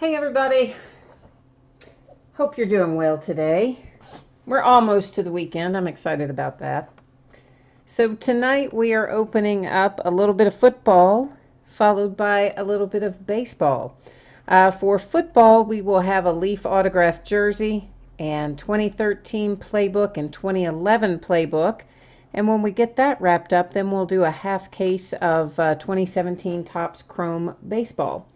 Hey everybody, hope you're doing well today. We're almost to the weekend. I'm excited about that. So tonight we are opening up a little bit of football, followed by a little bit of baseball. For football, we will have a Leaf autographed jersey and 2013 playbook and 2011 playbook. And when we get that wrapped up, then we'll do a half case of 2017 Topps Chrome baseball.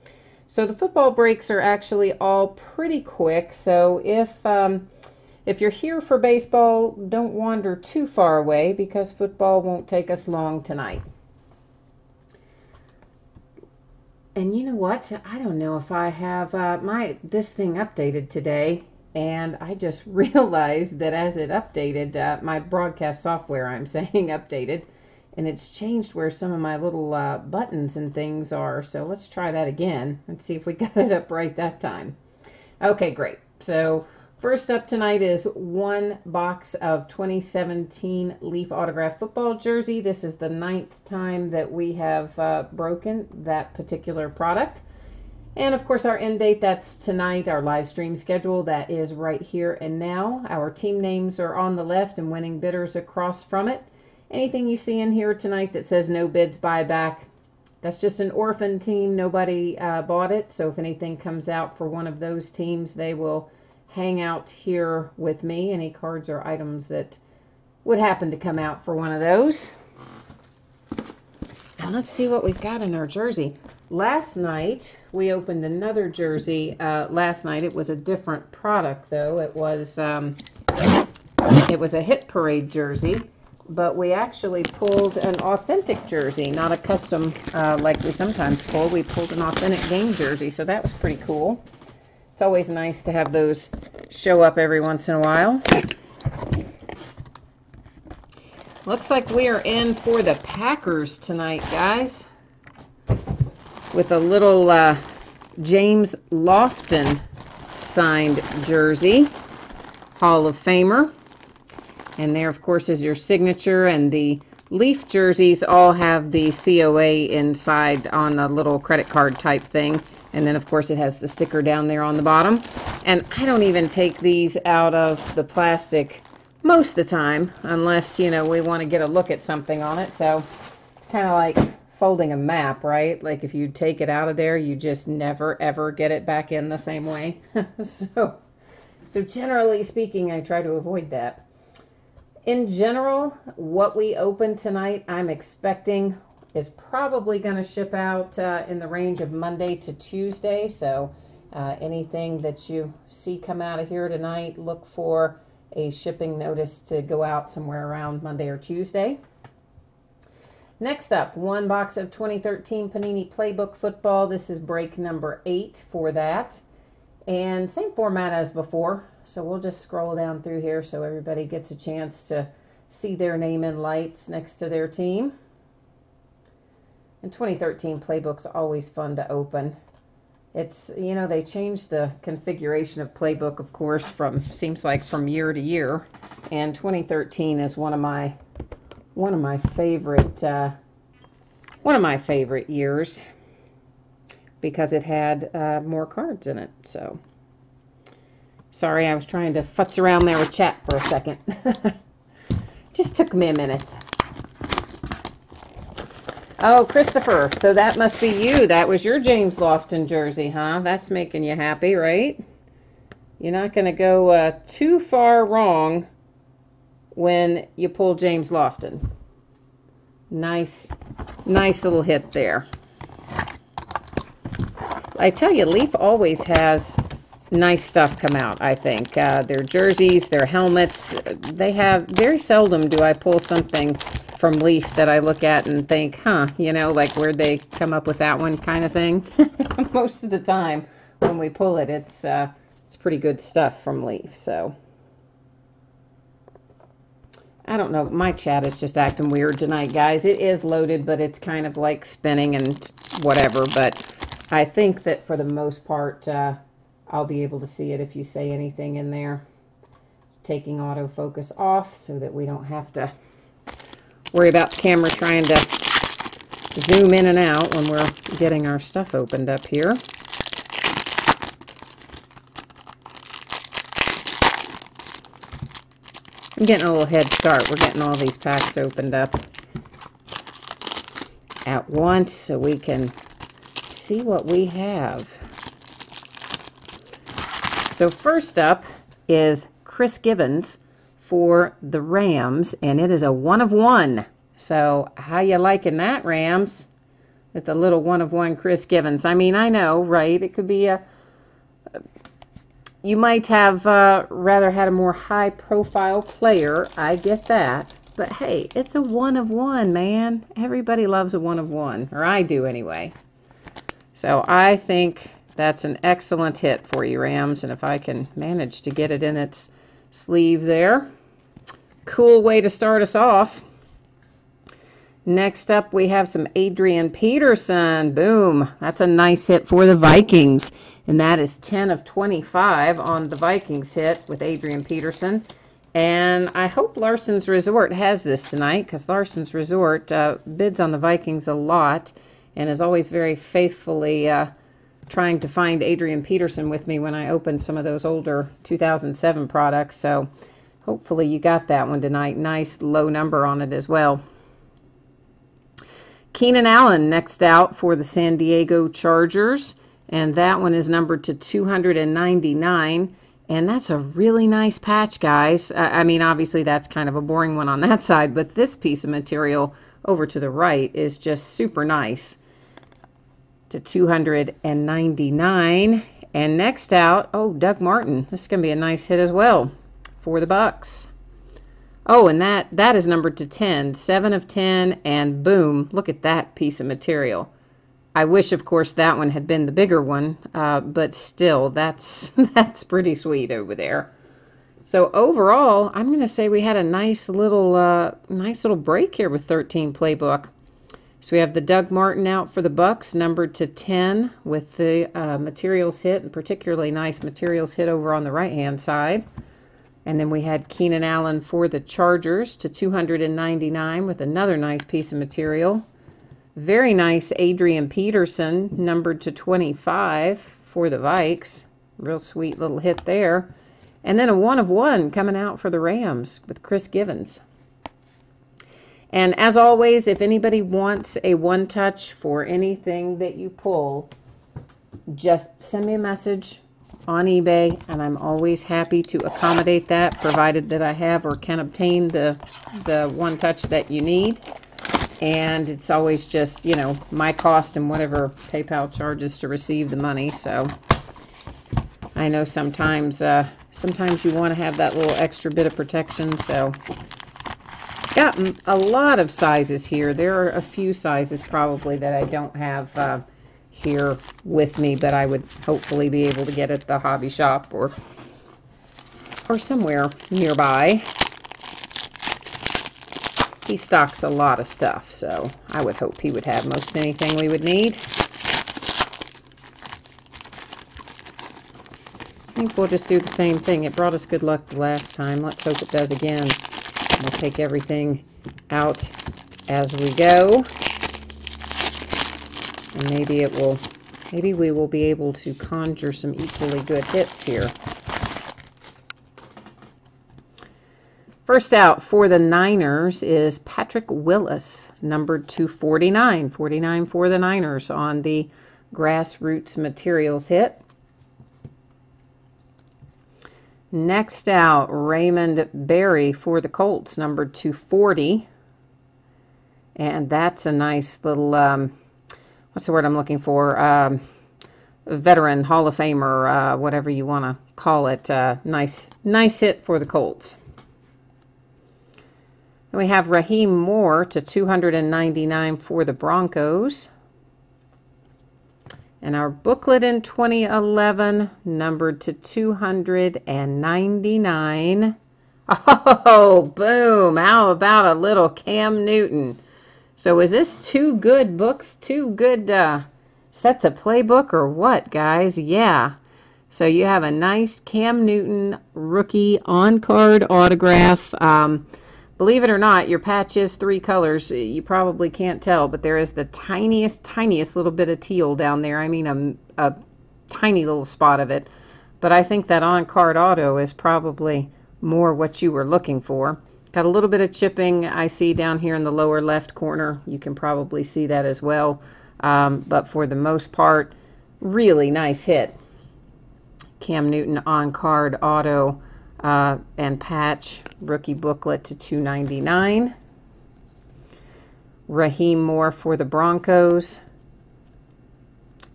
So the football breaks are actually all pretty quick. So if you're here for baseball, don't wander too far away because football won't take us long tonight. And you know what? I don't know if I have this thing updated today, and I just realized that as it updated, my broadcast software, I'm saying updated, and it's changed where some of my little buttons and things are. So let's try that again and see if we got it up right that time. Okay, great. So first up tonight is one box of 2017 Leaf autographed football jersey. This is the 9th time that we have broken that particular product. And of course our end date, that's tonight. Our live stream schedule, that is right here and now. Our team names are on the left and winning bidders across from it. Anything you see in here tonight that says no bids buyback, that's just an orphan team. Nobody bought it. So if anything comes out for one of those teams, they will hang out here with me. Any cards or items that would happen to come out for one of those. And let's see what we've got in our jersey. Last night, we opened another jersey. Last night, it was a different product, though. It was a Hit Parade jersey. But we actually pulled an authentic jersey, not a custom like we sometimes pull. We pulled an authentic game jersey, so that was pretty cool. It's always nice to have those show up every once in a while. Looks like we are in for the Packers tonight, guys, with a little James Lofton signed jersey, Hall of Famer. And there, of course, is your signature, and the Leaf jerseys all have the COA inside on the little credit card type thing. And then, of course, it has the sticker down there on the bottom. And I don't even take these out of the plastic most of the time, unless, you know, we want to get a look at something on it. So it's kind of like folding a map, right? Like if you take it out of there, you just never, ever get it back in the same way. So generally speaking, I try to avoid that. In general, what we open tonight, I'm expecting is probably going to ship out in the range of Monday to Tuesday. So anything that you see come out of here tonight, look for a shipping notice to go out somewhere around Monday or Tuesday. Next up, one box of 2013 Panini Playbook Football. This is break number 8 for that. And same format as before. So we'll just scroll down through here so everybody gets a chance to see their name in lights next to their team. And 2013 Playbook's always fun to open. It's, you know, they changed the configuration of Playbook, of course, seems like from year to year. And 2013 is one of my favorite years because it had more cards in it. So sorry, I was trying to futz around there with chat for a second. Just took me a minute. Oh, Christopher, so that must be you. That was your James Lofton jersey, huh? That's making you happy, right? You're not going to go too far wrong when you pull James Lofton. Nice little hit there. I tell you, Leaf always has nice stuff come out, I think. Their jerseys, their helmets, they have, very seldom do I pull something from Leaf that I look at and think, huh, you know, like where'd they come up with that one kind of thing. Most of the time when we pull it, it's pretty good stuff from Leaf. So I don't know, my chat is just acting weird tonight, guys. It is loaded, but it's kind of like spinning and whatever. But I think that for the most part, I'll be able to see it if you say anything in there. Taking autofocus off so that we don't have to worry about the camera trying to zoom in and out when we're getting our stuff opened up here. I'm getting a little head start. We're getting all these packs opened up at once so we can see what we have. So first up is Chris Givens for the Rams, and it is a 1 of 1. So how you liking that, Rams? With the little 1 of 1 Chris Givens. I mean, I know, right? It could be you might have rather had a more high profile player. I get that. But hey, it's a 1 of 1, man. Everybody loves a 1 of 1, or I do anyway. So I think that's an excellent hit for you, Rams. And if I can manage to get it in its sleeve there. Cool way to start us off. Next up, we have some Adrian Peterson. Boom. That's a nice hit for the Vikings. And that is 10 of 25 on the Vikings hit with Adrian Peterson. And I hope Larson's Resort has this tonight, because Larson's Resort bids on the Vikings a lot and is always very faithfully trying to find Adrian Peterson with me when I open some of those older 2007 products. So hopefully you got that one tonight. Nice low number on it as well. Keenan Allen next out for the San Diego Chargers, and that one is numbered to 299, and that's a really nice patch, guys. I mean, obviously that's kind of a boring one on that side, but this piece of material over to the right is just super nice. To 299, and next out, oh, Doug Martin. This is going to be a nice hit as well for the Bucks. Oh, and that is numbered to 10, 7 of 10, and boom, look at that piece of material. I wish, of course, that one had been the bigger one, but still, that's pretty sweet over there. So overall, I'm going to say we had a nice little break here with 13 Playbook. So we have the Doug Martin out for the Bucks, numbered to 10 with the materials hit, and particularly nice materials hit over on the right-hand side. And then we had Keenan Allen for the Chargers to 299 with another nice piece of material. Very nice Adrian Peterson, numbered to 25 for the Vikes. Real sweet little hit there. And then a 1 of 1 coming out for the Rams with Chris Givens. And as always, if anybody wants a one-touch for anything that you pull, just send me a message on eBay, and I'm always happy to accommodate that, provided that I have or can obtain the one-touch that you need. And it's always just, you know, my cost and whatever PayPal charges to receive the money. So I know sometimes you want to have that little extra bit of protection. So got a lot of sizes here. There are a few sizes probably that I don't have here with me, but I would hopefully be able to get at the hobby shop or somewhere nearby. He stocks a lot of stuff, so I would hope he would have most anything we would need. I think we'll just do the same thing. It brought us good luck the last time. Let's hope it does again. We'll take everything out as we go. And maybe we will be able to conjure some equally good hits here. First out for the Niners is Patrick Willis, numbered to 49. 49 for the Niners on the Grassroots Materials hit. Next out, Raymond Berry for the Colts, numbered to 40. And that's a nice little, what's the word I'm looking for? Veteran, Hall of Famer, whatever you want to call it. Nice hit for the Colts. And we have Raheem Moore to 299 for the Broncos. And our booklet in 2011, numbered to 299. Oh, boom. How about a little Cam Newton? So is this two good books, two good sets of playbook or what, guys? Yeah. So you have a nice Cam Newton rookie on-card autograph. Believe it or not, your patch is 3 colors. You probably can't tell, but there is the tiniest little bit of teal down there. I mean, a tiny little spot of it. But I think that on-card auto is probably more what you were looking for. Got a little bit of chipping I see down here in the lower left corner. You can probably see that as well. But for the most part, really nice hit. Cam Newton on card auto and patch rookie booklet to $2.99. Raheem Moore for the Broncos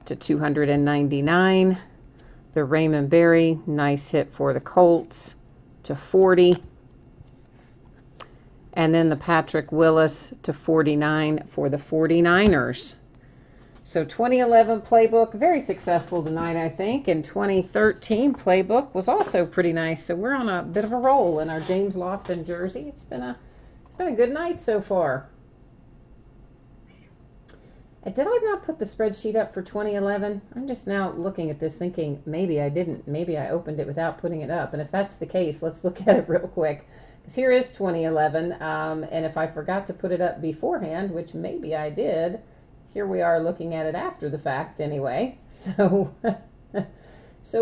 to $299. The Raymond Berry, nice hit for the Colts to $40. And then the Patrick Willis to $49 for the 49ers. So 2011 playbook, very successful tonight, I think. And 2013 playbook was also pretty nice. So we're on a bit of a roll in our James Lofton jersey. It's been a good night so far. Did I not put the spreadsheet up for 2011? I'm just now looking at this thinking maybe I didn't. Maybe I opened it without putting it up. And if that's the case, let's look at it real quick. Because here is 2011. And if I forgot to put it up beforehand, which maybe I did, here we are looking at it after the fact anyway. So,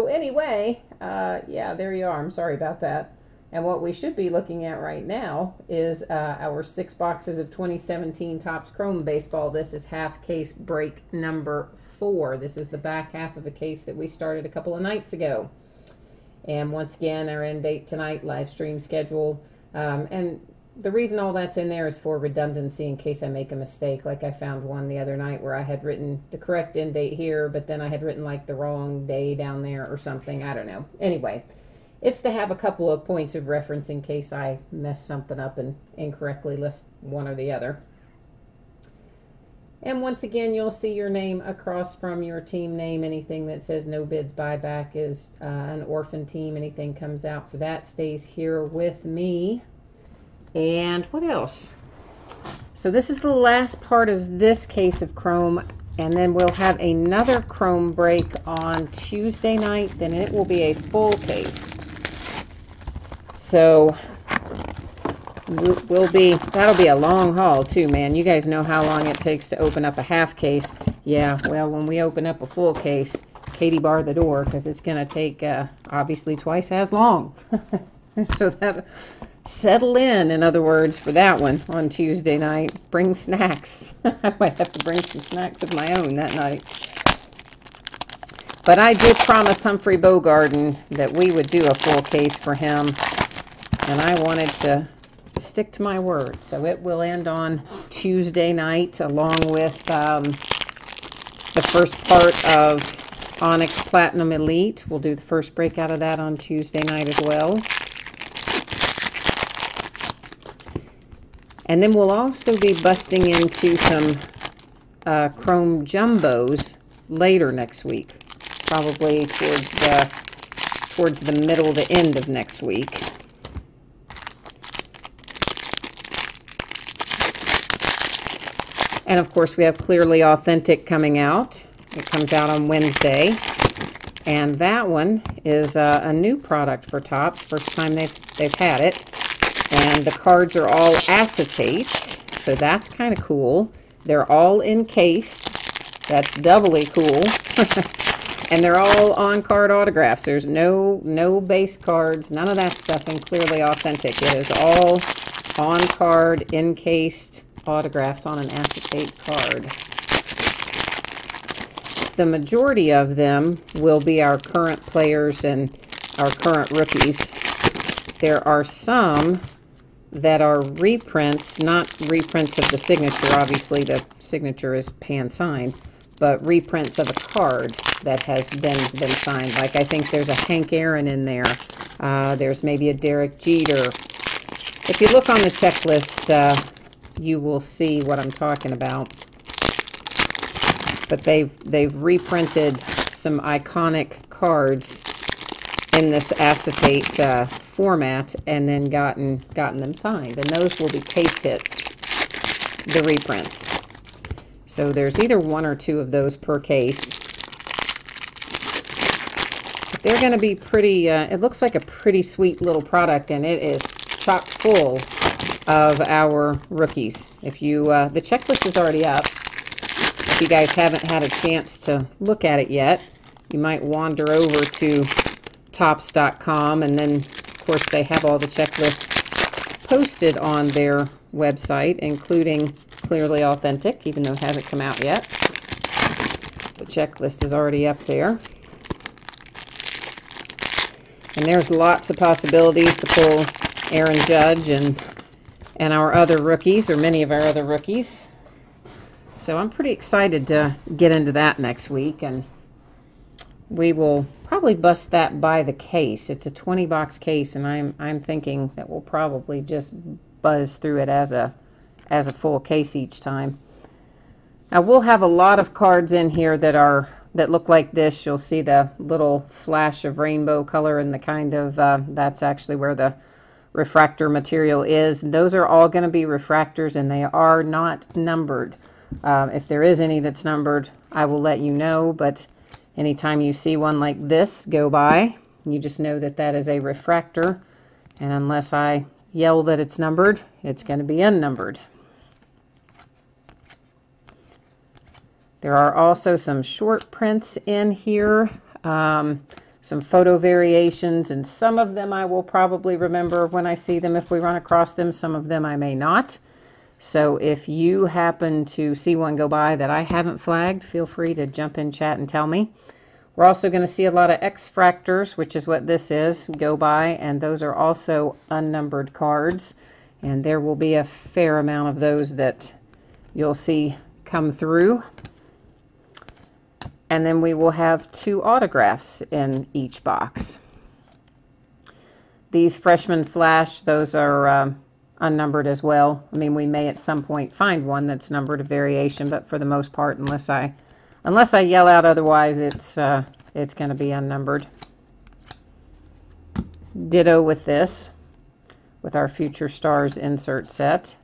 anyway, yeah, there you are. I'm sorry about that. And what we should be looking at right now is our 6 boxes of 2017 Topps Chrome Baseball. This is half case break number 4. This is the back half of a case that we started a couple of nights ago. And once again, our end date tonight, live stream schedule. And the reason all that's in there is for redundancy in case I make a mistake. Like I found one the other night where I had written the correct end date here, but then I had written like the wrong day down there or something. I don't know. Anyway, it's to have a couple of points of reference in case I mess something up and incorrectly list one or the other. And once again, you'll see your name across from your team name. Anything that says no bids buyback is an orphan team. Anything comes out for that stays here with me. And what else? So this is the last part of this case of Chrome, and then we'll have another Chrome break on Tuesday night. Then it will be a full case. So that'll be a long haul too, man. You guys know how long it takes to open up a half case. Yeah, well, when we open up a full case, Katie bar the door because it's going to take obviously twice as long. So that settle in other words, for that one on Tuesday night. Bring snacks. I might have to bring some snacks of my own that night. But I did promise Humphrey Bogarden that we would do a full case for him, and I wanted to stick to my word. So it will end on Tuesday night along with the first part of Onyx Platinum Elite. We'll do the first break out of that on Tuesday night as well. And then we'll also be busting into some Chrome Jumbos later next week, probably towards the middle, the end of next week. And of course, we have Clearly Authentic coming out. It comes out on Wednesday. And that one is a new product for Topps. First time they've had it. And the cards are all acetate, so that's kind of cool. They're all encased. That's doubly cool. And they're all on-card autographs. There's no base cards, none of that stuff in Clearly Authentic. It is all on-card, encased autographs on an acetate card. The majority of them will be our current players and our current rookies. There are some that are reprints, not reprints of the signature. Obviously, the signature is pan-signed, but reprints of a card that has been signed. Like I think there's a Hank Aaron in there. There's maybe a Derek Jeter. If you look on the checklist, you will see what I'm talking about. But they've reprinted some iconic cards in this acetate format and then gotten them signed. And those will be case hits, the reprints. So there's either 1 or 2 of those per case. But they're going to be pretty, it looks like a pretty sweet little product, and it is chock full of our rookies. If you, the checklist is already up. If you guys haven't had a chance to look at it yet, you might wander over to Topps.com and then course, they have all the checklists posted on their website, including Clearly Authentic, even though it hasn't come out yet. The checklist is already up there. And there's lots of possibilities to pull Aaron Judge and our other rookies, or many of our other rookies. So I'm pretty excited to get into that next week, and we will probably bust that by the case. It's a 20-box case, and I'm thinking that we'll probably just buzz through it as a full case each time. Now we'll have a lot of cards in here that look like this. You'll see the little flash of rainbow color and the kind of that's actually where the refractor material is. Those are all going to be refractors, and they are not numbered. If there is any that's numbered, I will let you know, but anytime you see one like this go by, you just know that that is a refractor, and unless I yell that it's numbered, it's going to be unnumbered. There are also some short prints in here, some photo variations, and some of them I will probably remember when I see them if we run across them. Some of them I may not. So if you happen to see one go by that I haven't flagged, feel free to jump in chat and tell me. We're also going to see a lot of X-fractors, which is what this is, go by, and those are also unnumbered cards. And there will be a fair amount of those that you'll see come through. And then we will have 2 autographs in each box. These Freshman Flash, those are unnumbered as well. I mean, we may at some point find one that's numbered, a variation, but for the most part, unless I yell out otherwise, it's going to be unnumbered. Ditto with this, with our Future Stars insert set.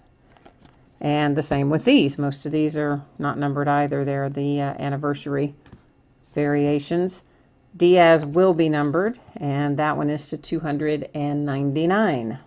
And the same with these. Most of these are not numbered either. They're the anniversary variations. Diaz will be numbered, and that one is to 299.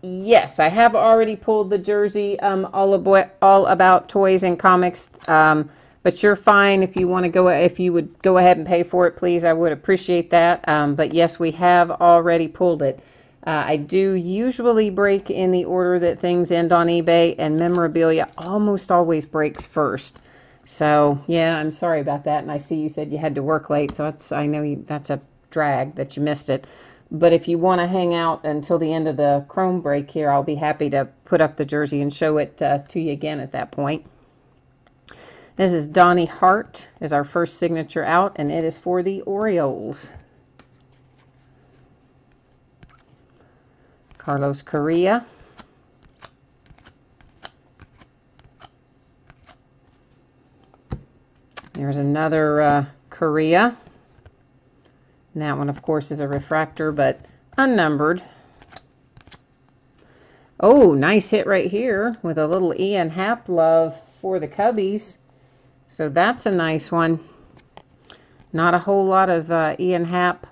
Yes, I have already pulled the jersey all about toys and comics, but you're fine if you want to go. If you would go ahead and pay for it, please, I would appreciate that. But yes, we have already pulled it. I do usually break in the order that things end on eBay, and memorabilia almost always breaks first. So yeah, I'm sorry about that. And I see you said you had to work late, so I know that's a drag that you missed it. But if you want to hang out until the end of the Chrome break here, I'll be happy to put up the jersey and show it to you again at that point. This is Donnie Hart is our first signature out, and it is for the Orioles. Carlos Correa. There's another Correa. And that one, of course, is a refractor, but unnumbered. Oh, nice hit right here with a little Ian Happ love for the Cubbies. So that's a nice one. Not a whole lot of Ian Happ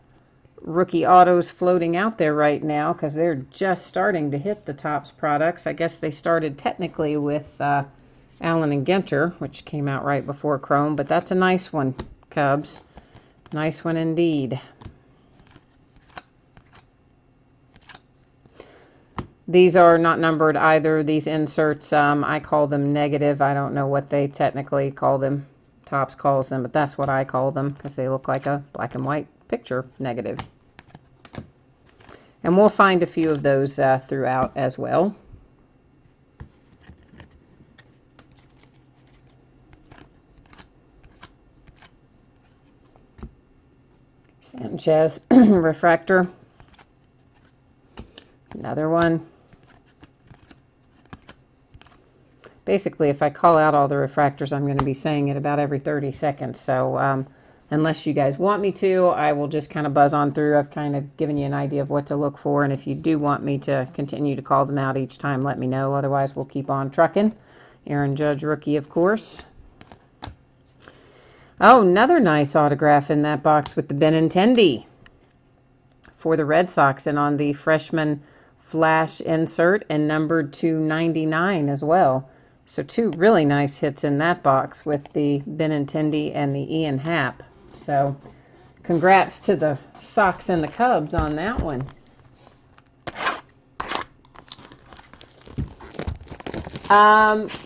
rookie autos floating out there right now because they're just starting to hit the Topps products. I guess they started technically with Allen and Ginter, which came out right before Chrome, but that's a nice one, Cubs. Nice one indeed. These are not numbered either. These inserts, I call them negative. I don't know what they technically call them. Topps calls them, but that's what I call them because they look like a black and white picture negative. And we'll find a few of those throughout as well. Sanchez refractor. Another one. Basically, if I call out all the refractors, I'm going to be saying it about every 30 seconds. So unless you guys want me to, I will just kind of buzz on through. I've kind of given you an idea of what to look for. And if you do want me to continue to call them out each time, let me know. Otherwise, we'll keep on trucking. Aaron Judge, rookie, of course. Oh, another nice autograph in that box with the Benintendi for the Red Sox, and on the Freshman Flash insert and numbered to 99 as well. So 2 really nice hits in that box with the Benintendi and the Ian Happ. So congrats to the Sox and the Cubs on that one.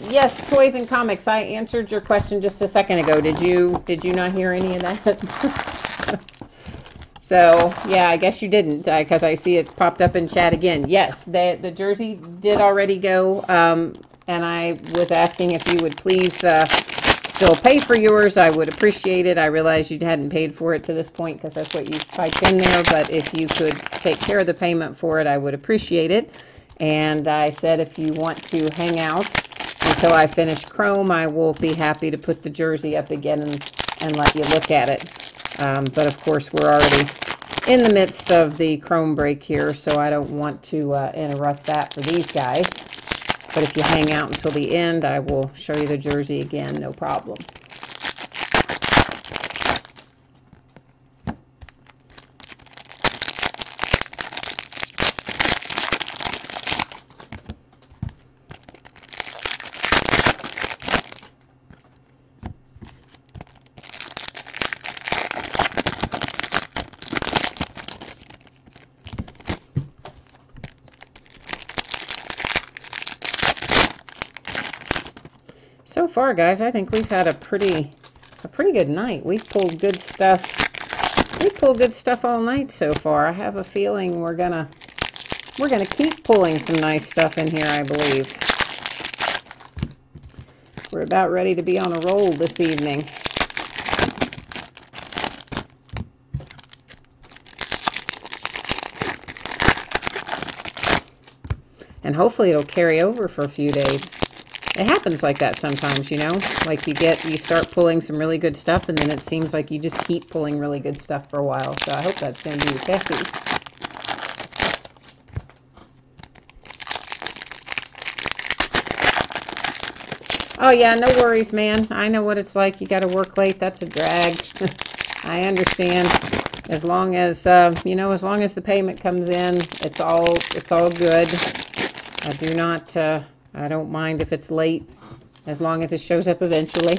Yes, Toys and Comics. I answered your question just a second ago. Did you not hear any of that? So, yeah, I guess you didn't, because I see it popped up in chat again. Yes, the jersey did already go, and I was asking if you would please still pay for yours. I would appreciate it. I realized you hadn't paid for it to this point because that's what you typed in there, but if you could take care of the payment for it, I would appreciate it. And I said if you want to hang out until I finish Chrome, I will be happy to put the jersey up again and let you look at it. But of course, we're already in the midst of the Chrome break here, so I don't want to interrupt that for these guys. But if you hang out until the end, I will show you the jersey again, no problem. So far, guys, I think we've had a pretty good night. We've pulled good stuff. We've pulled good stuff all night so far. I have a feeling we're gonna keep pulling some nice stuff in here, I believe. We're about ready to be on a roll this evening. And hopefully it'll carry over for a few days. It happens like that sometimes, you know, like you start pulling some really good stuff and then it seems like you just keep pulling really good stuff for a while. So I hope that's going to be the case. Oh yeah, no worries, man. I know what it's like. You got to work late. That's a drag. I understand. As long as, you know, as long as the payment comes in, it's all good. I do not, I don't mind if it's late, as long as it shows up eventually.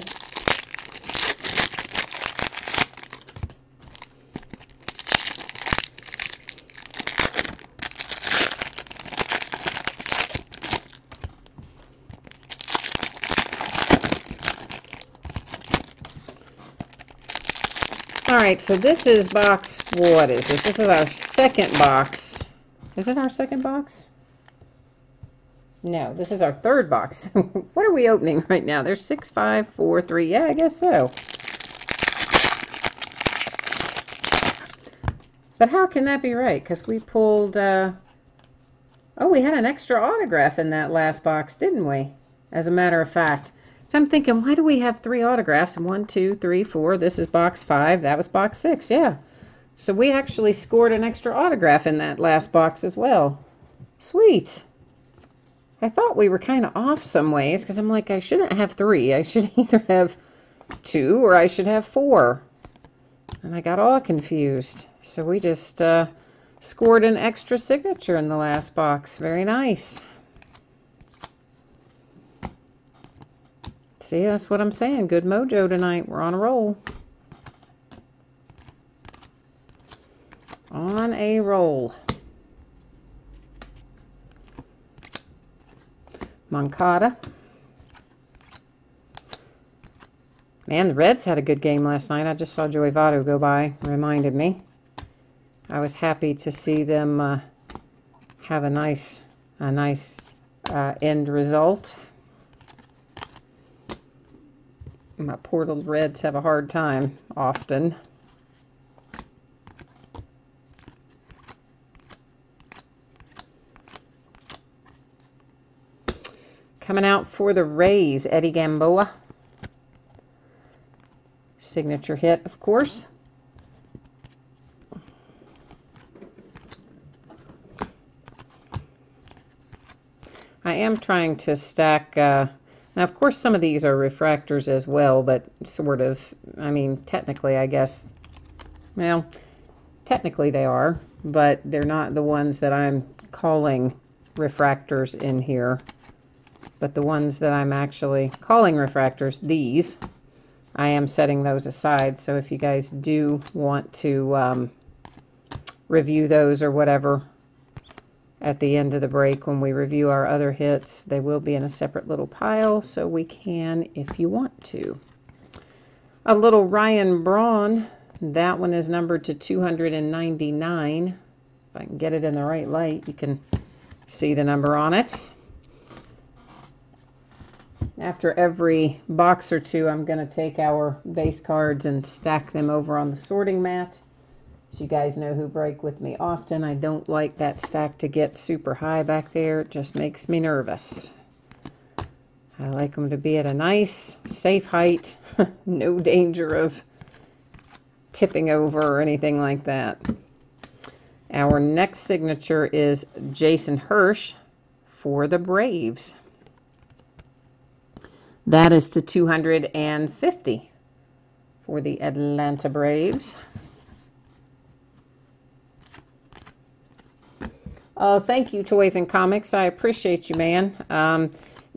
All right, so this is box, what is this? This is our second box. Is it our second box? No, this is our third box. What are we opening right now? There's 6, 5, 4, 3. Yeah, I guess so. But how can that be right? Because we pulled, oh, we had an extra autograph in that last box, didn't we? As a matter of fact. So I'm thinking, why do we have 3 autographs? 1, 2, 3, 4. This is box 5. That was box 6. Yeah. So we actually scored an extra autograph in that last box as well. Sweet. I thought we were kind of off some ways because I'm like, I shouldn't have 3. I should either have 2 or I should have 4. And I got all confused. So we just scored an extra signature in the last box. Very nice. See, that's what I'm saying. Good mojo tonight. We're on a roll. On a roll. Moncada. Man, the Reds had a good game last night. I just saw Joey Votto go by. Reminded me. I was happy to see them have a nice end result. My poor little Reds have a hard time often. Coming out for the Rays, Eddie Gamboa. Signature hit, of course. I am trying to stack, now of course some of these are refractors as well, but sort of, I mean, technically I guess, well, technically they are, but they're not the ones that I'm calling refractors in here. But the ones that I'm actually calling refractors, these, I am setting those aside. So if you guys do want to review those or whatever at the end of the break when we review our other hits, they will be in a separate little pile, so we can if you want to. A little Ryan Braun, that one is numbered to 299. If I can get it in the right light, you can see the number on it. After every box or two, I'm going to take our base cards and stack them over on the sorting mat. As you guys know who break with me often, I don't like that stack to get super high back there. It just makes me nervous. I like them to be at a nice, safe height. No danger of tipping over or anything like that. Our next signature is Jason Hirsch for the Braves. That is to 250 for the Atlanta Braves. Oh, thank you, Toys and Comics. I appreciate you, man.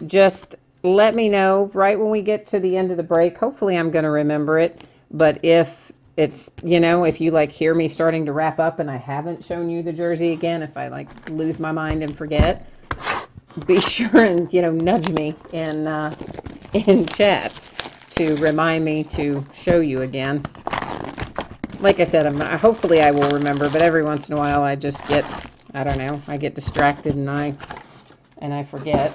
Just let me know right when we get to the end of the break. Hopefully I'm going to remember it. But if it's, you know, if you like hear me starting to wrap up and I haven't shown you the jersey again, if I like lose my mind and forget, be sure and, you know, nudge me in chat to remind me to show you again. Like I said, hopefully I will remember, but every once in a while I just get, I don't know, I get distracted and I forget.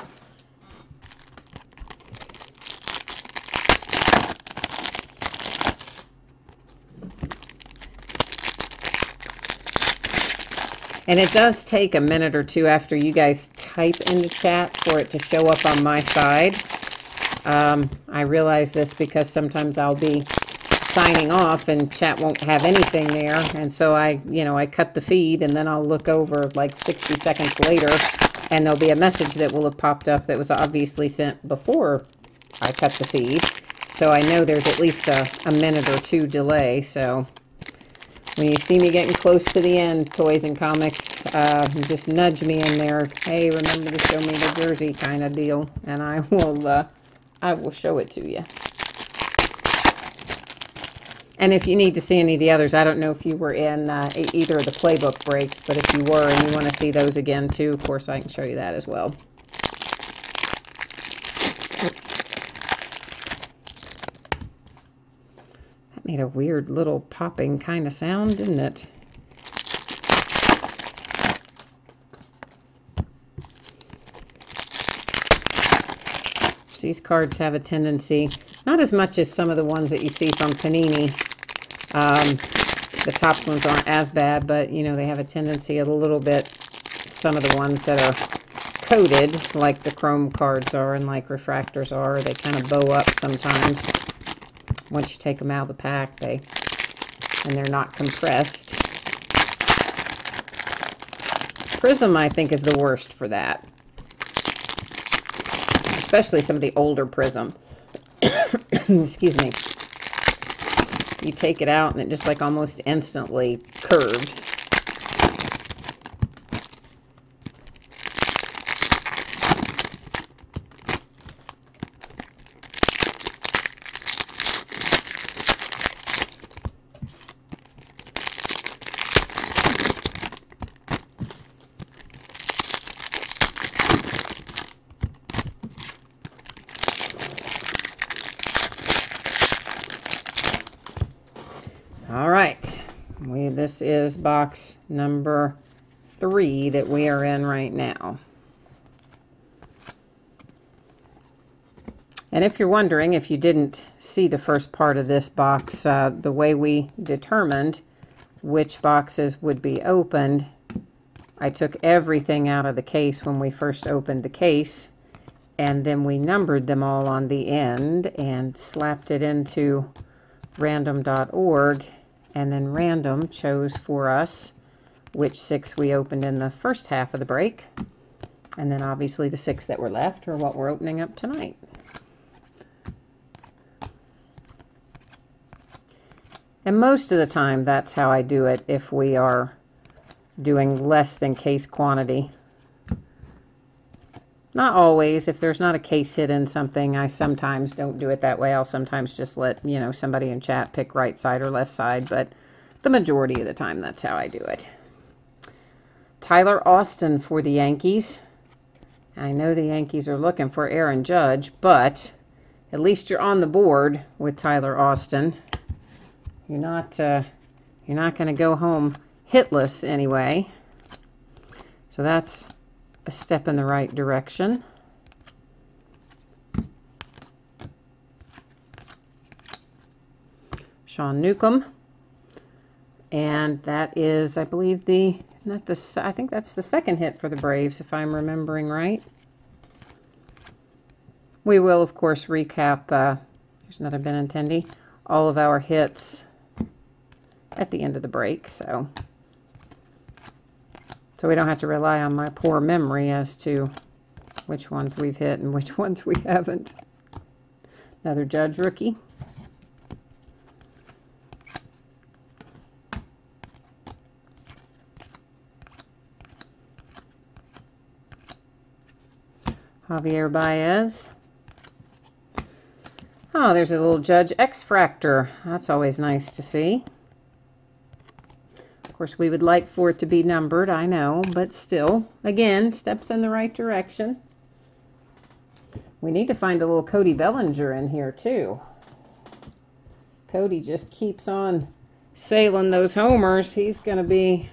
And it does take a minute or two after you guys type into chat for it to show up on my side. I realize this because sometimes I'll be signing off and chat won't have anything there. And so I cut the feed and then I'll look over like 60 seconds later and there'll be a message that will have popped up that was obviously sent before I cut the feed. So I know there's at least a minute or two delay. So when you see me getting close to the end, Toys and Comics, just nudge me in there. Hey, remember to show me the jersey kind of deal. And I will show it to you. And if you need to see any of the others, I don't know if you were in either of the playbook breaks, but if you were and you want to see those again too, of course I can show you that as well. That made a weird little popping kind of sound, didn't it? These cards have a tendency, not as much as some of the ones that you see from Panini. The top ones aren't as bad, but, you know, they have a tendency a little bit, some of the ones that are coated, like the chrome cards are and like refractors are, they kind of bow up sometimes. Once you take them out of the pack, and they're not compressed. Prism, I think, is the worst for that. Especially some of the older Prism. Excuse me. You take it out and it just like almost instantly curves. This is box number 3 that we are in right now. And if you're wondering, if you didn't see the first part of this box, the way we determined which boxes would be opened, I took everything out of the case when we first opened the case, and then we numbered them all on the end and slapped it into random.org. And then Random chose for us which 6 we opened in the first half of the break. And then obviously the 6 that were left are what we're opening up tonight. And most of the time that's how I do it if we are doing less than case quantity. Not always. If there's not a case hit in something, I sometimes don't do it that way. I'll sometimes just let, somebody in chat pick right side or left side, but the majority of the time, that's how I do it. Tyler Austin for the Yankees. I know the Yankees are looking for Aaron Judge, but at least you're on the board with Tyler Austin. You're not going to go home hitless anyway. So that's a step in the right direction. Sean Newcomb. And that is, I believe, I think that's the second hit for the Braves, if I'm remembering right. We will, of course, recap, there's another Benintendi, all of our hits at the end of the break, so we don't have to rely on my poor memory as to which ones we've hit and which ones we haven't. Another Judge rookie. Javier Baez. Oh, there's a little Judge X-Fractor. That's always nice to see. Of course, we would like for it to be numbered, I know, but still, again, steps in the right direction. We need to find a little Cody Bellinger in here, too. Cody just keeps on sailing those homers. He's going to be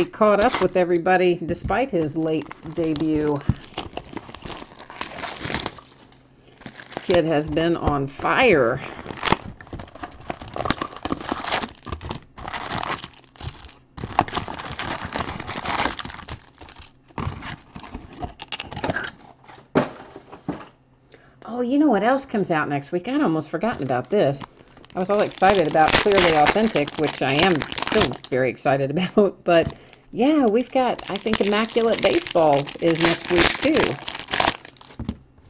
caught up with everybody despite his late debut. Kid has been on fire. Oh, you know what else comes out next week? I'd almost forgotten about this. I was all excited about Clearly Authentic, which I am still very excited about. But yeah, we've got, I think, Immaculate Baseball is next week too.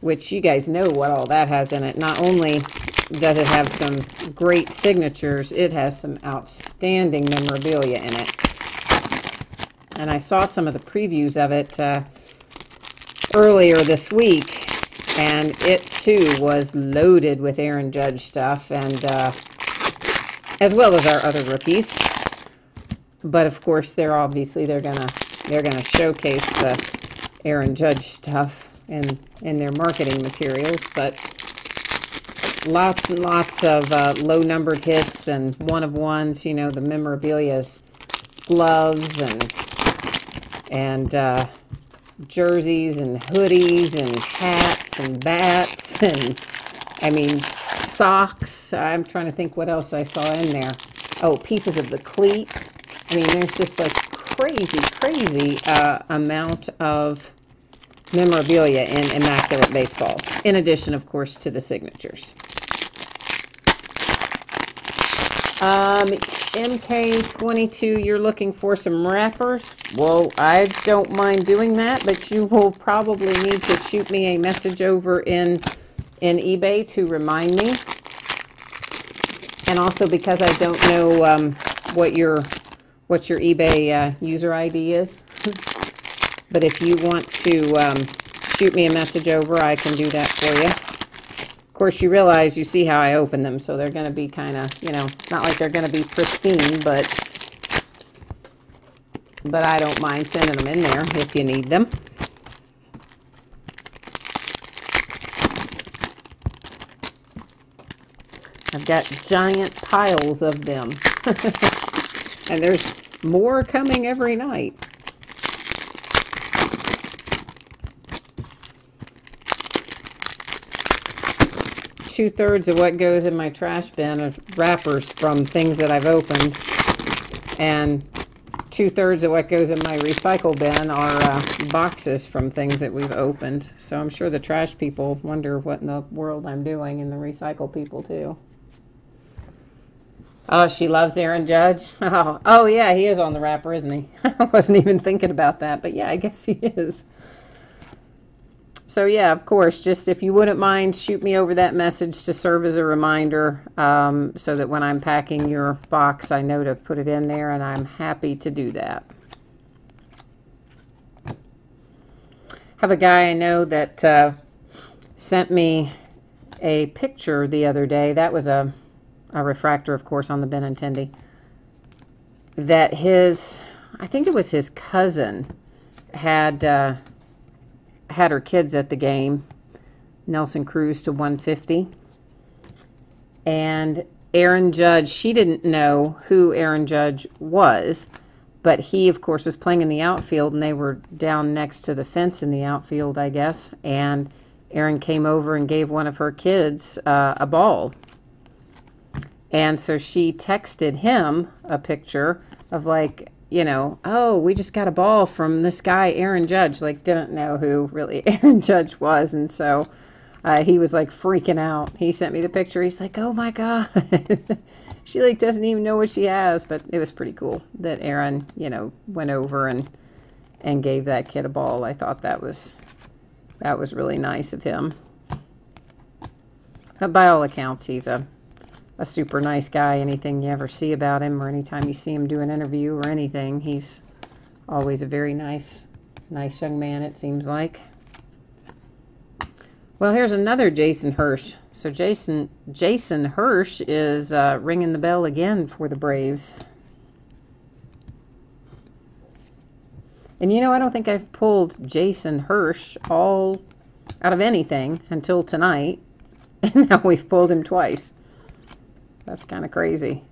Which you guys know what all that has in it. Not only does it have some great signatures, it has some outstanding memorabilia in it. And I saw some of the previews of it earlier this week. And it, too, was loaded with Aaron Judge stuff, and as well as our other rookies. But, of course, they're gonna showcase the Aaron Judge stuff in their marketing materials. But lots and lots of low-numbered hits and one-of-ones. You know, the memorabilia's gloves and jerseys and hoodies and hats and bats and, I mean, socks. I'm trying to think what else I saw in there. Oh, pieces of the cleat. I mean, there's just like crazy amount of memorabilia in Immaculate Baseball, in addition, of course, to the signatures. MK22, you're looking for some wrappers? Well, I don't mind doing that, but you will probably need to shoot me a message over in eBay to remind me. And also because I don't know what your eBay user ID is. But if you want to shoot me a message over, I can do that for you. Of course, you see how I open them, so they're going to be kind of, it's not like they're going to be pristine, but I don't mind sending them in there if you need them. I've got giant piles of them, and there's more coming every night. Two-thirds of what goes in my trash bin are wrappers from things that I've opened, and two-thirds of what goes in my recycle bin are boxes from things that we've opened. So I'm sure the trash people wonder what in the world I'm doing, and the recycle people too. Oh, she loves Aaron Judge. Oh yeah, he is on the wrapper, isn't he? I wasn't even thinking about that, but yeah, I guess he is. So yeah, of course, just if you wouldn't mind, shoot me over that message to serve as a reminder, so that when I'm packing your box, I know to put it in there, and I'm happy to do that. Have a guy I know that sent me a picture the other day. That was a refractor, of course, on the Benintendi. That I think it was his cousin, had her kids at the game. Nelson Cruz to 150. And Aaron Judge, she didn't know who Aaron Judge was, but he, of course, was playing in the outfield, and they were down next to the fence in the outfield, I guess. And Aaron came over and gave one of her kids a ball. And so she texted him a picture of, like, you know, oh, we just got a ball from this guy, Aaron Judge. Like, didn't know who really Aaron Judge was. And so he was, like, freaking out. He sent me the picture. He's like, oh, my God. She, like, doesn't even know what she has. But it was pretty cool that Aaron, you know, went over and gave that kid a ball. I thought that was really nice of him. But by all accounts, he's a super nice guy. Anything you ever see about him, or anytime you see him do an interview or anything, he's always a very nice young man, it seems like. Well, here's another Jason Hirsch. So Jason Hirsch is ringing the bell again for the Braves. And you know, I don't think I've pulled Jason Hirsch all out of anything until tonight. And now we've pulled him twice. That's kind of crazy.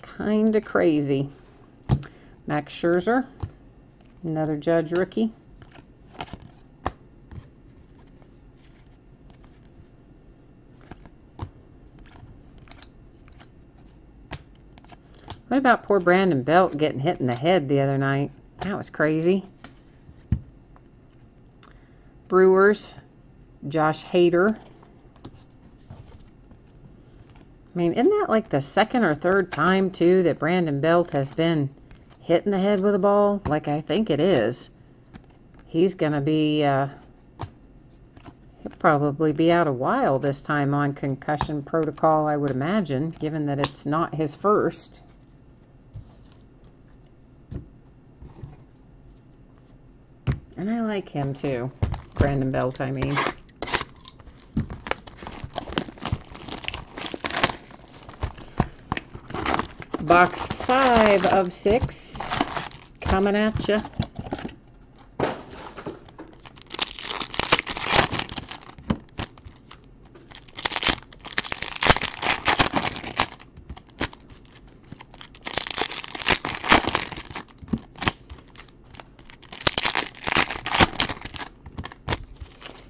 Kind of crazy. Max Scherzer, another Judge rookie. What about poor Brandon Belt getting hit in the head the other night? That was crazy. Brewers, Josh Hader. I mean, isn't that like the second or third time, too, that Brandon Belt has been hit in the head with a ball? Like, I think it is. He's going to be, he'll probably be out a while this time on concussion protocol, I would imagine, given that it's not his first. And I like him, too. Brandon Belt, I mean. Box 5 of 6 coming at you.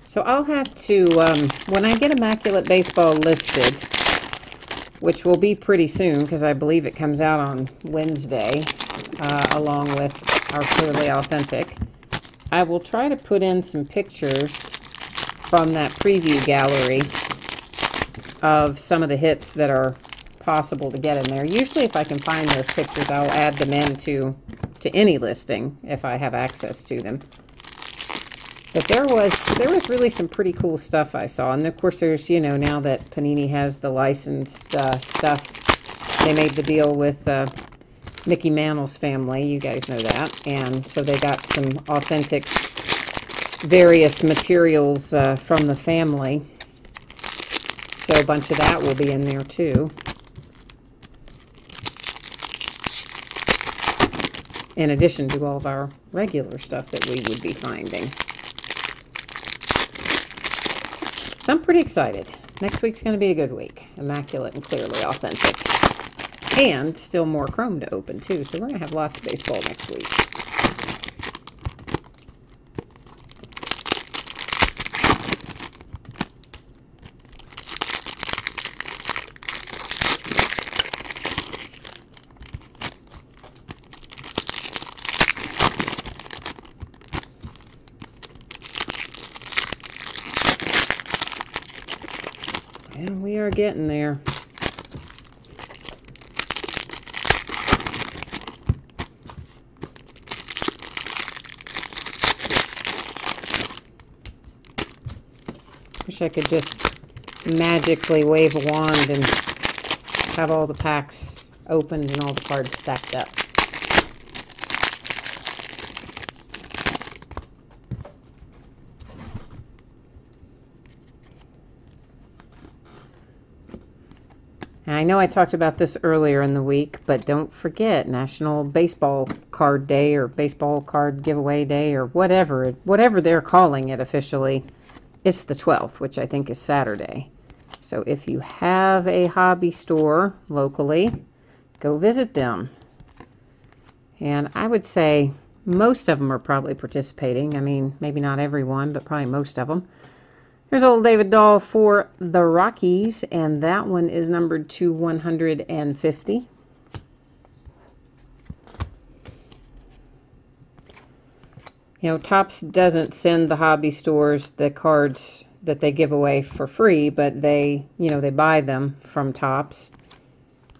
So I'll have to, when I get Immaculate Baseball listed, which will be pretty soon because I believe it comes out on Wednesday, along with our Clearly Authentic, I will try to put in some pictures from that preview gallery of some of the hits that are possible to get in there. Usually if I can find those pictures, I'll add them into any listing if I have access to them. But there was really some pretty cool stuff I saw. And of course there's, you know, now that Panini has the licensed stuff, they made the deal with Mickey Mantle's family. You guys know that. And so they got some authentic various materials from the family. So a bunch of that will be in there too. In addition to all of our regular stuff that we would be finding. So I'm pretty excited. Next week's going to be a good week. Immaculate and Clearly Authentic. And still more Chrome to open, too. So we're going to have lots of baseball next week. And we are getting there. Wish I could just magically wave a wand and have all the packs opened and all the cards stacked up. I know I talked about this earlier in the week, but don't forget National Baseball Card Day or Baseball Card Giveaway Day or whatever they're calling it officially. It's the 12th, which I think is Saturday. So if you have a hobby store locally, go visit them. And I would say most of them are probably participating. I mean, maybe not everyone, but probably most of them. Here's old David Dahl for the Rockies, and that one is numbered to 150. You know, Topps doesn't send the hobby stores the cards that they give away for free, but they buy them from Topps.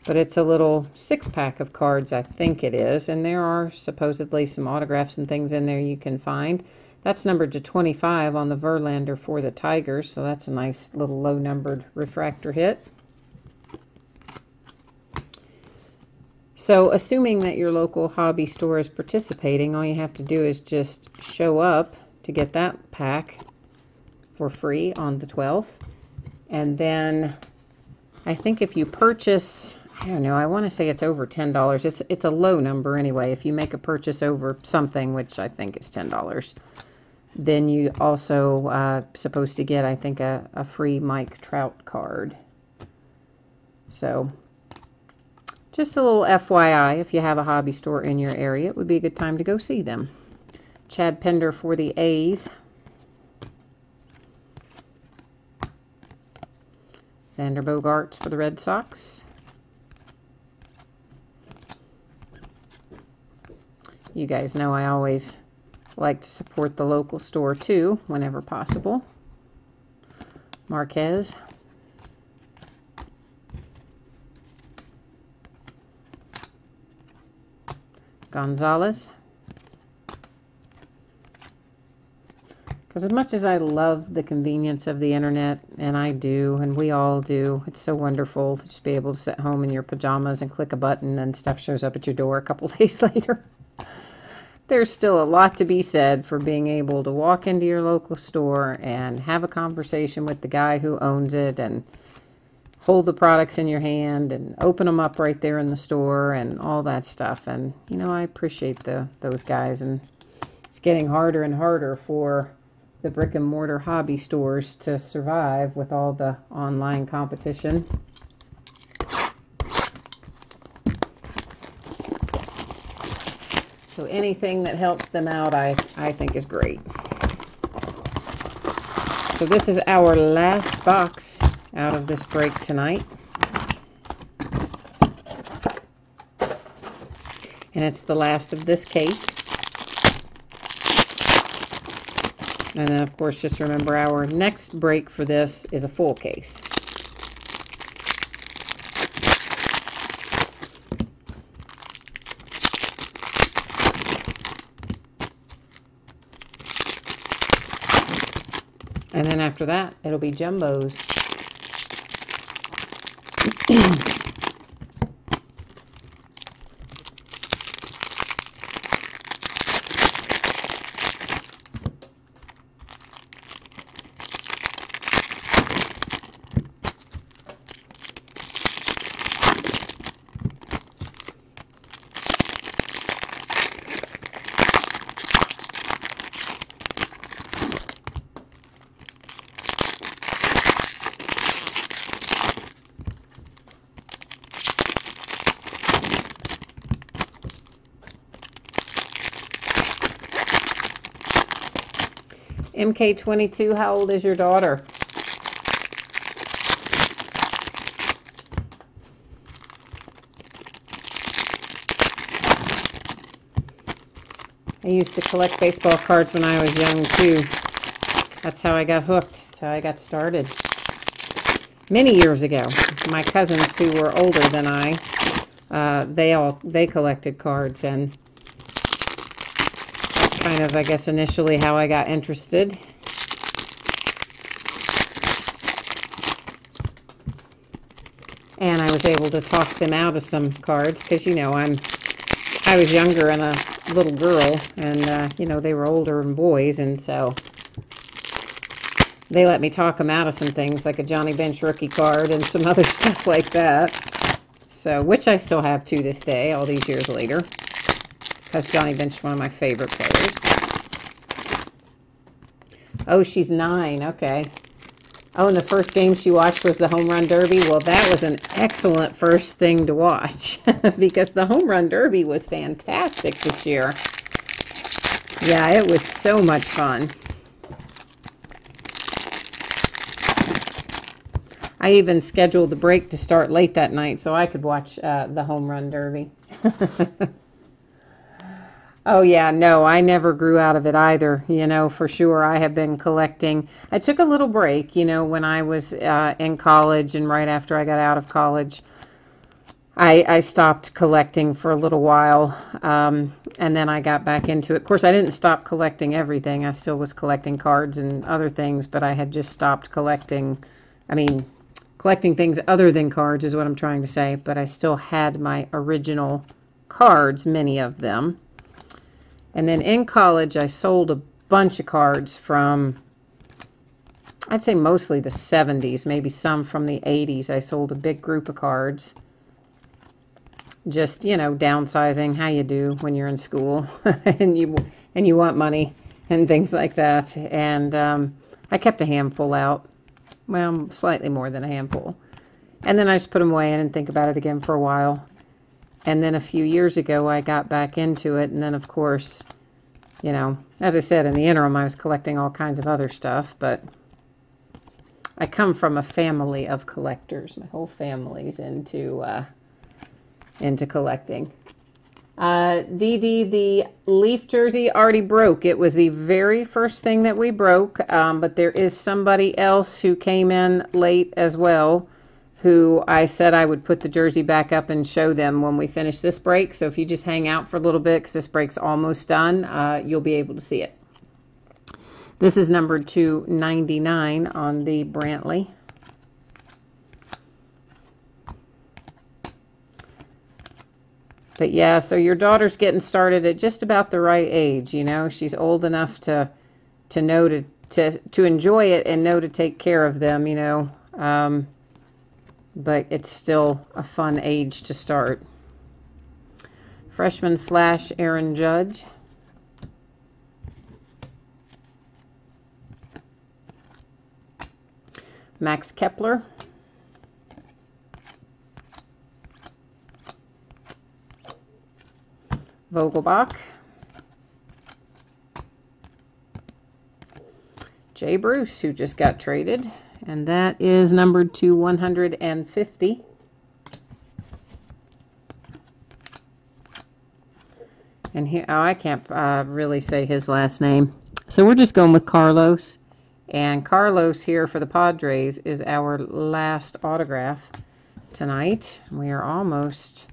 But it's a little 6-pack of cards, I think it is, and there are supposedly some autographs and things in there you can find. That's numbered to 25 on the Verlander for the Tigers, so that's a nice little low-numbered refractor hit. So assuming that your local hobby store is participating, all you have to do is just show up to get that pack for free on the 12th. And then I think if you purchase, I don't know, I want to say it's over $10. It's a low number anyway. If you make a purchase over something, which I think is $10, then you also supposed to get, I think, a free Mike Trout card. So just a little FYI, if you have a hobby store in your area, it would be a good time to go see them. Chad Pender for the A's. Xander Bogaerts for the Red Sox. You guys know I always like to support the local store too, whenever possible. Marquez. Gonzalez. Because as much as I love the convenience of the internet, and I do, and we all do, it's so wonderful to just be able to sit home in your pajamas and click a button and stuff shows up at your door a couple days later. There's still a lot to be said for being able to walk into your local store and have a conversation with the guy who owns it and hold the products in your hand and open them up right there in the store and all that stuff. And, you know, I appreciate those guys, and it's getting harder and harder for the brick and mortar hobby stores to survive with all the online competition. So anything that helps them out, I think is great. So this is our last box out of this break tonight. And it's the last of this case. And then, of course, just remember our next break for this is a full case. And then after that, it'll be jumbos. MK22, how old is your daughter? I used to collect baseball cards when I was young too. That's how I got hooked. That's how I got started. Many years ago, my cousins who were older than I, they collected cards, and that's kind of, I guess, initially how I got interested. And I was able to talk them out of some cards because, you know, I was younger and a little girl, and you know, they were older and boys, and so they let me talk them out of some things, like a Johnny Bench rookie card and some other stuff like that. So, which I still have to this day, all these years later, because Johnny Bench is one of my favorite players. Oh, she's 9. Okay. Oh, and the first game she watched was the Home Run Derby. Well, that was an excellent first thing to watch because the Home Run Derby was fantastic this year. Yeah, it was so much fun. I even scheduled the break to start late that night so I could watch the Home Run Derby. Oh, yeah, no, I never grew out of it either, you know, for sure. I have been collecting. I took a little break, you know, when I was in college and right after I got out of college. I stopped collecting for a little while, and then I got back into it. Of course, I didn't stop collecting everything. I still was collecting cards and other things, but I had just stopped collecting. I mean, collecting things other than cards is what I'm trying to say, but I still had my original cards, many of them. And then in college, I sold a bunch of cards from, I'd say mostly the 70s, maybe some from the 80s. I sold a big group of cards. Just, you know, downsizing, how you do when you're in school and you want money and things like that. And I kept a handful out. Well, slightly more than a handful. And then I just put them away. I didn't think about it again for a while. And then a few years ago, I got back into it. And then, of course, you know, as I said, in the interim, I was collecting all kinds of other stuff. But I come from a family of collectors. My whole family's into collecting. Dee, the Leaf jersey already broke. It was the very first thing that we broke. But there is somebody else who came in late as well, who I said I would put the jersey back up and show them when we finish this break. So if you just hang out for a little bit, because this break's almost done, you'll be able to see it. This is numbered to 99 on the Brantley. But yeah, so your daughter's getting started at just about the right age, you know. She's old enough to know to enjoy it and know to take care of them, you know. But it's still a fun age to start. Freshman Flash, Aaron Judge. Max Kepler. Vogelbach. Jay Bruce, who just got traded. And that is numbered to 150. And here, oh, I can't really say his last name. So we're just going with Carlos. And Carlos here for the Padres is our last autograph tonight. We are almost,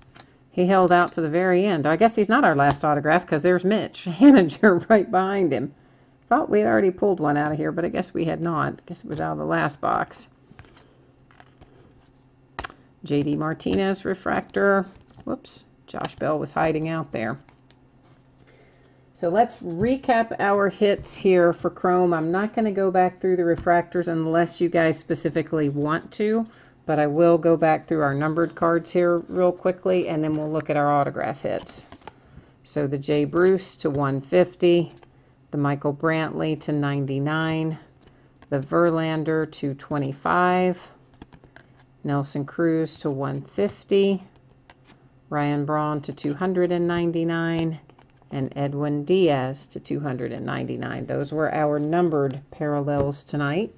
he held out to the very end. I guess he's not our last autograph because there's Mitch Haniger right behind him. Thought we had already pulled one out of here, but I guess we had not. I guess it was out of the last box. JD Martinez refractor. Whoops, Josh Bell was hiding out there. So let's recap our hits here for Chrome. I'm not going to go back through the refractors unless you guys specifically want to, but I will go back through our numbered cards here real quickly, and then we'll look at our autograph hits. So the Jay Bruce to 150. The Michael Brantley to 99, the Verlander to 25, Nelson Cruz to 150, Ryan Braun to 299, and Edwin Diaz to 299. Those were our numbered parallels tonight.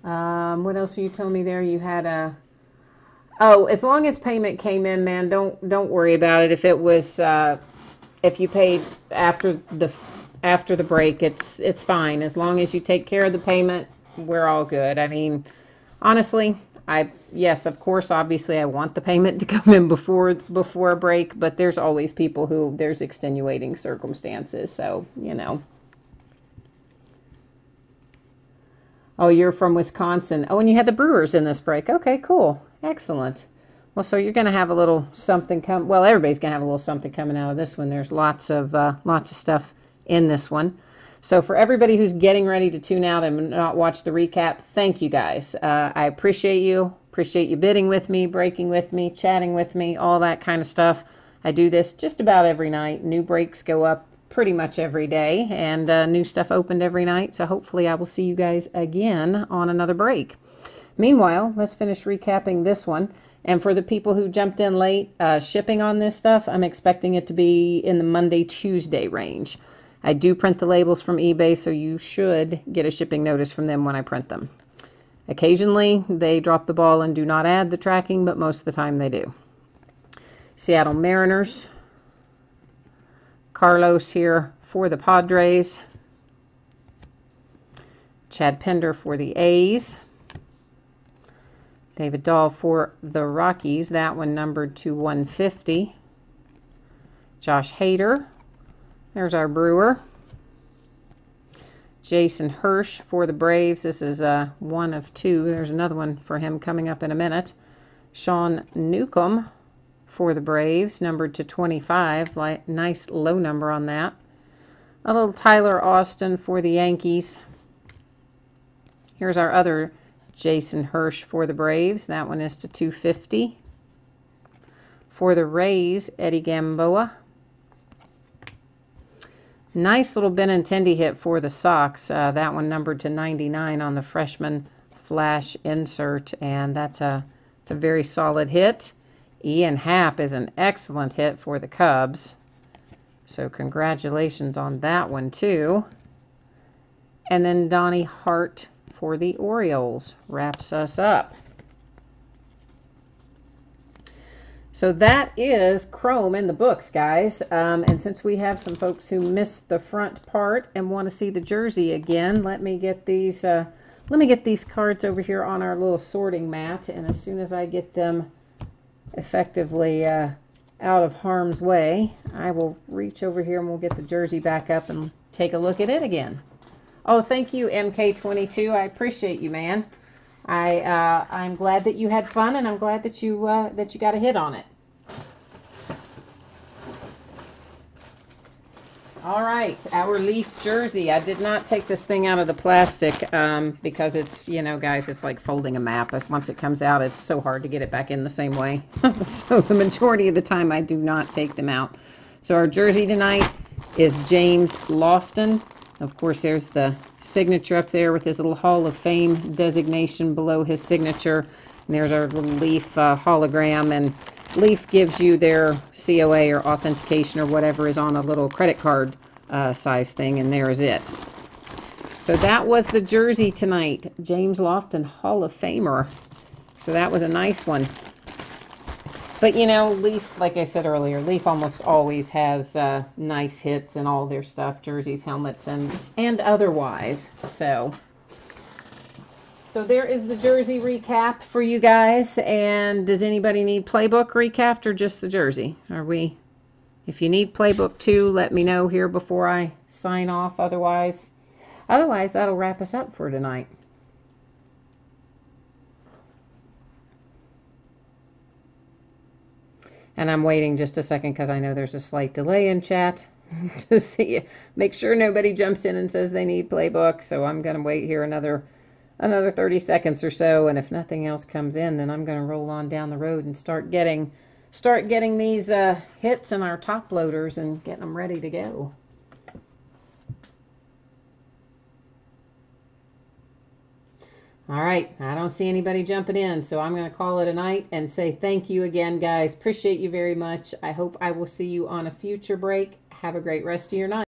What else are you telling me there? You had a... Oh, as long as payment came in, man, don't worry about it. If it was, if you paid after the break, it's fine. As long as you take care of the payment, we're all good. I mean, honestly, yes, of course, obviously, I want the payment to come in before a break, but there's always people who there's extenuating circumstances, so you know. Oh, you're from Wisconsin. Oh, and you had the Brewers in this break. Okay, cool. Excellent. Well, so you're going to have a little something come. Well, everybody's going to have a little something coming out of this one. There's lots of stuff in this one. So for everybody who's getting ready to tune out and not watch the recap, thank you guys. I appreciate you. Appreciate you bidding with me, breaking with me, chatting with me, all that kind of stuff. I do this just about every night. New breaks go up pretty much every day, and new stuff opened every night. So hopefully I will see you guys again on another break. Meanwhile, let's finish recapping this one. And for the people who jumped in late, shipping on this stuff, I'm expecting it to be in the Monday, Tuesday range. I do print the labels from eBay, so you should get a shipping notice from them when I print them. Occasionally, they drop the ball and do not add the tracking, but most of the time they do. Seattle Mariners. Carlos here for the Padres. Chad Pender for the A's. David Dahl for the Rockies. That one numbered to 150. Josh Hader. There's our Brewer. Jason Hirsch for the Braves. This is one of two. There's another one for him coming up in a minute. Sean Newcomb for the Braves, numbered to 25. Nice low number on that. A little Tyler Austin for the Yankees. Here's our other Jason Hirsch for the Braves. That one is to 250. For the Rays, Eddie Gamboa. Nice little Benintendi hit for the Sox. That one numbered to 99 on the freshman flash insert, and it's a very solid hit. Ian Happ is an excellent hit for the Cubs. So congratulations on that one too. And then Donnie Hart for the Orioles wraps us up. So that is Chrome in the books, guys. And since we have some folks who missed the front part and want to see the jersey again, let me get these cards over here on our little sorting mat. And as soon as I get them effectively out of harm's way, I will reach over here and we'll get the jersey back up and take a look at it again. Oh, thank you, MK22. I appreciate you, man. I'm glad that you had fun, and I'm glad that you got a hit on it. All right, our Leaf jersey. I did not take this thing out of the plastic because it's, you know, guys, it's like folding a map. Once it comes out, it's so hard to get it back in the same way. So the majority of the time, I do not take them out. So our jersey tonight is James Lofton. Of course, there's the signature up there with his little Hall of Fame designation below his signature. And there's our little Leaf hologram. And Leaf gives you their COA or authentication or whatever is on a little credit card size thing. And there is it. So that was the jersey tonight. James Lofton, Hall of Famer. So that was a nice one. But, you know, Leaf, like I said earlier, Leaf almost always has nice hits in all their stuff, jerseys, helmets, and otherwise. So there is the jersey recap for you guys. And does anybody need playbook recapped or just the jersey? If you need playbook too, let me know here before I sign off. Otherwise, that'll wrap us up for tonight. And I'm waiting just a second because I know there's a slight delay in chat to see, make sure nobody jumps in and says they need playbook. So I'm going to wait here another 30 seconds or so. And if nothing else comes in, then I'm going to roll on down the road and start getting these hits in our top loaders and getting them ready to go. All right, I don't see anybody jumping in, so I'm going to call it a night and say thank you again, guys. Appreciate you very much. I hope I will see you on a future break. Have a great rest of your night.